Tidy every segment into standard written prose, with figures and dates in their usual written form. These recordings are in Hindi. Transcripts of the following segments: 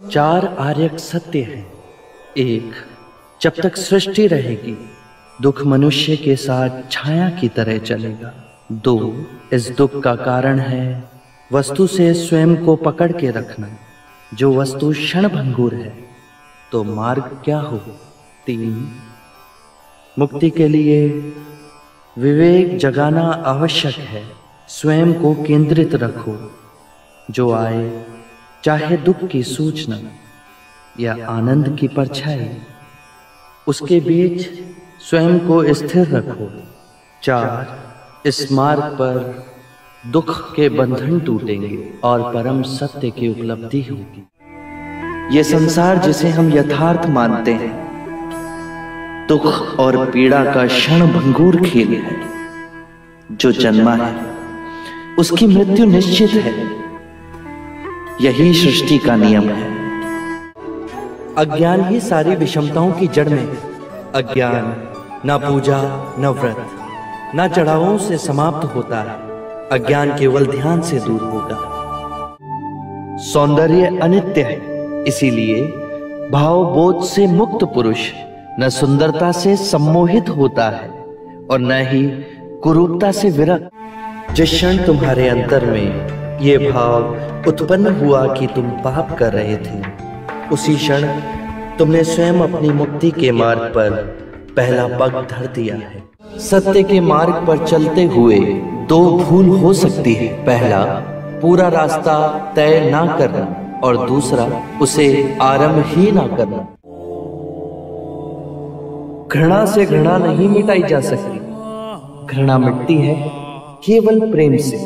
चार आर्यक सत्य हैं। एक, जब तक सृष्टि रहेगी दुख मनुष्य के साथ छाया की तरह चलेगा। दो, इस दुख का कारण है वस्तु से स्वयं को पकड़ के रखना। जो वस्तु क्षणभंगुर है तो मार्ग क्या हो। तीन, मुक्ति के लिए विवेक जगाना आवश्यक है। स्वयं को केंद्रित रखो। जो आए, चाहे दुख की सूचना या आनंद की परछाई, उसके बीच स्वयं को स्थिर रखो। चार, इस मार्ग पर दुख के बंधन टूटेंगे और परम सत्य की उपलब्धि होगी। ये संसार जिसे हम यथार्थ मानते हैं दुख और पीड़ा का क्षणभंगुर खेल है। जो जन्मा है उसकी मृत्यु निश्चित है। यही सृष्टि का नियम है। अज्ञान ही सारी विषमताओं की जड़ में है। अज्ञान न पूजा न व्रत न चढ़ावों से समाप्त होता है। अज्ञान केवल ध्यान से दूर होगा। सौंदर्य अनित्य है, इसीलिए भाव बोध से मुक्त पुरुष न सुंदरता से सम्मोहित होता है और न ही कुरूपता से विरक्त। जिस क्षण तुम्हारे अंतर में ये भाव उत्पन्न हुआ कि तुम पाप कर रहे थे, उसी क्षण तुमने स्वयं अपनी मुक्ति के मार्ग पर पहला पग धर दिया है। सत्य के मार्ग पर चलते हुए दो भूल हो सकती है। पहला, पूरा रास्ता तय ना करना और दूसरा, उसे आरंभ ही ना करना। घृणा से घृणा नहीं मिटाई जा सकती। घृणा मिटती है केवल प्रेम से,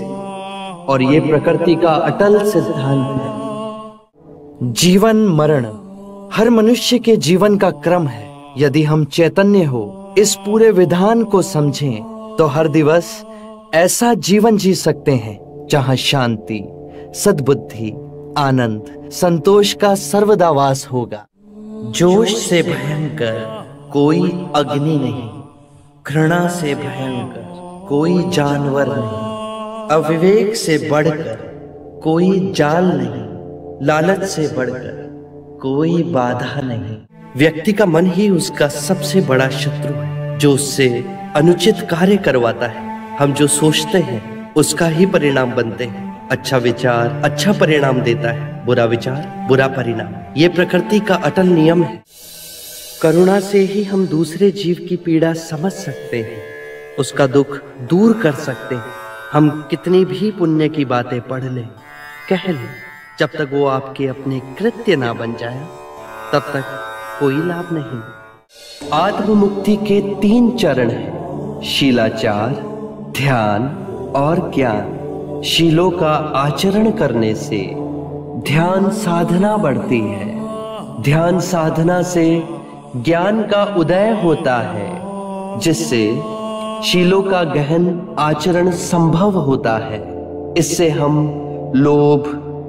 और ये प्रकृति का अटल सिद्धांत है। जीवन मरण हर मनुष्य के जीवन का क्रम है। यदि हम चैतन्य हो इस पूरे विधान को समझें तो हर दिवस ऐसा जीवन जी सकते हैं जहां शांति, सद्बुद्धि, आनंद, संतोष का सर्वदा वास होगा। जोश से भयंकर कोई अग्नि नहीं, घृणा से भयंकर कोई जानवर नहीं, अविवेक से बढ़कर कोई जाल नहीं, लालच से बढ़कर कोई बाधा नहीं। व्यक्ति का मन ही उसका सबसे बड़ा शत्रु है, जो उससे अनुचित कार्य करवाता है। हम जो सोचते हैं उसका ही परिणाम बनते हैं। अच्छा विचार अच्छा परिणाम देता है, बुरा विचार बुरा परिणाम। ये प्रकृति का अटल नियम है। करुणा से ही हम दूसरे जीव की पीड़ा समझ सकते हैं, उसका दुख दूर कर सकते हैं। हम कितनी भी पुण्य की बातें पढ़ लें, कह लें, जब तक वो आपके अपने कृत्य ना बन जाए तब तक कोई लाभ नहीं। आत्ममुक्ति के 3 चरण हैं: शीलाचार, ध्यान और ज्ञान। शीलों का आचरण करने से ध्यान साधना बढ़ती है। ध्यान साधना से ज्ञान का उदय होता है, जिससे शीलों का गहन आचरण संभव होता है। इससे हम लोभ,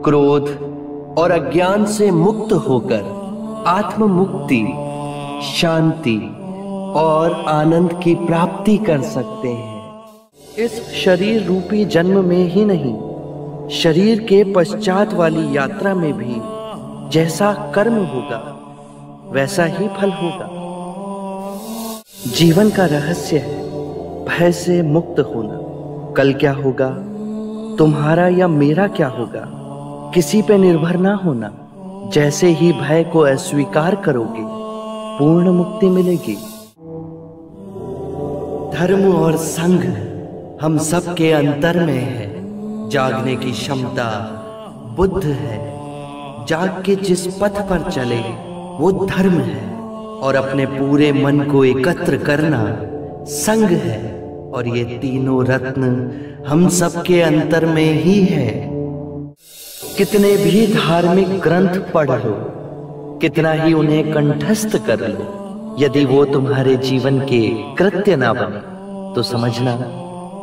क्रोध और अज्ञान से मुक्त होकर आत्म मुक्ति, शांति और आनंद की प्राप्ति कर सकते हैं। इस शरीर रूपी जन्म में ही नहीं, शरीर के पश्चात वाली यात्रा में भी जैसा कर्म होगा वैसा ही फल होगा। जीवन का रहस्य है भय से मुक्त होना। कल क्या होगा, तुम्हारा या मेरा क्या होगा, किसी पे निर्भर ना होना। जैसे ही भय को अस्वीकार करोगे, पूर्ण मुक्ति मिलेगी। धर्म और संघ हम सब के अंतर में है। जागने की क्षमता बुद्ध है। जाग के जिस पथ पर चले वो धर्म है, और अपने पूरे मन को एकत्र करना संघ है। और ये तीनों रत्न हम सब के अंतर में ही है। कितने भी धार्मिक ग्रंथ पढ़ लो, कितना ही उन्हें कंठस्थ कर लो, यदि वो तुम्हारे जीवन के कृत्य ना बने तो समझना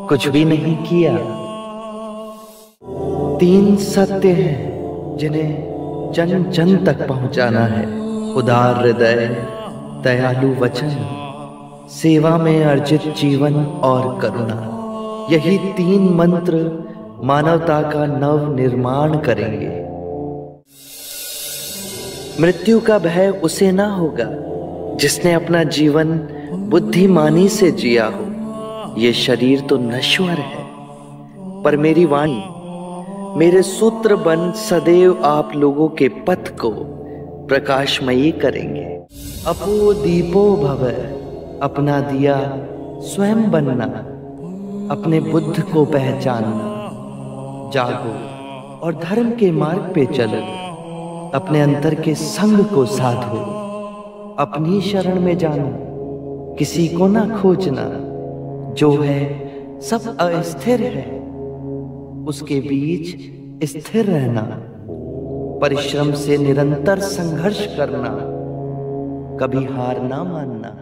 कुछ भी नहीं किया। 3 सत्य हैं जिन्हें जन जन तक पहुंचाना है: उदार हृदय, दयालु वचन, सेवा में अर्जित जीवन और करुणा। यही 3 मंत्र मानवता का नव निर्माण करेंगे। मृत्यु का भय उसे ना होगा जिसने अपना जीवन बुद्धिमानी से जिया हो। ये शरीर तो नश्वर है, पर मेरी वाणी, मेरे सूत्र बन सदैव आप लोगों के पथ को प्रकाशमयी करेंगे। अपो दीपो भव, अपना दिया स्वयं बनना, अपने बुद्ध को पहचानना। जागो और धर्म के मार्ग पे चलो, अपने अंतर के संग को साधो। अपनी शरण में जाना, किसी को ना खोजना। जो है सब अस्थिर है, उसके बीच स्थिर रहना। परिश्रम से निरंतर संघर्ष करना, कभी हार ना मानना।